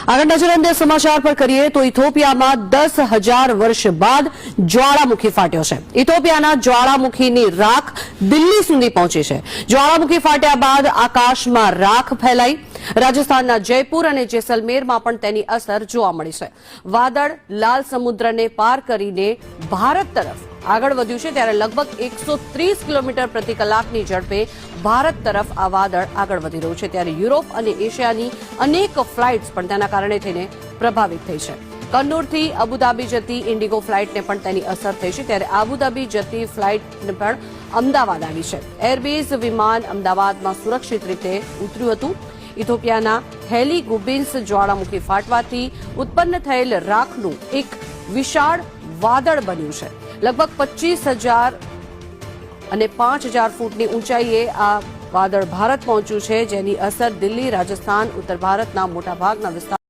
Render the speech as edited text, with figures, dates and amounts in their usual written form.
આગળ નજર અંદાજ સમાચાર પર કરીએ તો ઇથોપિયામાં 10,000 વર્ષ બાદ જ્વાળામુખી ફાટ્યો છે। ઇથોપિયાના જ્વાળામુખીની રાખ દિલ્હી સુધી પહોંચી છે। જ્વાળામુખી ફાટ્યા બાદ આકાશમાં રાખ ફેલાઈ। રાજસ્થાનના જયપુર અને જેસલમેરમાં પણ તેની અસર જોવા મળી છે। વાદળ લાલ સમુદ્રને પાર કરીને ભારત તરફ આગળ વધ્યું છે, ત્યારે લગભગ 130 કિલોમીટર પ્રતિ કલાકની ઝડપે ભારત તરફ આ વાદળ આગળ વધી રહ્યું છે। ત્યારે યુરોપ અને એશિયાની અનેક ફ્લાઇટ્સ પણ તેના કારણે થઈને પ્રભાવિત થઈ છે। કન્નૂરથી અબુધાબી જતી ઇન્ડિગો ફ્લાઇટને પણ તેની અસર થઈ છે, ત્યારે અબુધાબી જતી ફ્લાઇટને પણ અમદાવાદ આવી છે। એરબેઝ વિમાન અમદાવાદમાં સુરક્ષિત રીતે ઉતર્યું હતું। ઇથોપિયાના હેલી ગુબિન્સ જ્વાળામુખી ફાટવાથી ઉત્પન્ન થયેલ રાખનું એક વિશાળ વાદળ બન્યું છે। લગભગ 25,000 અને 5,000 ફૂટની ઊંચાઈએ આ વાદળ ભારત પહોંચ્યું છે, જેની અસર દિલ્હી, રાજસ્થાન, ઉત્તર ભારતના મોટાભાગના વિસ્તાર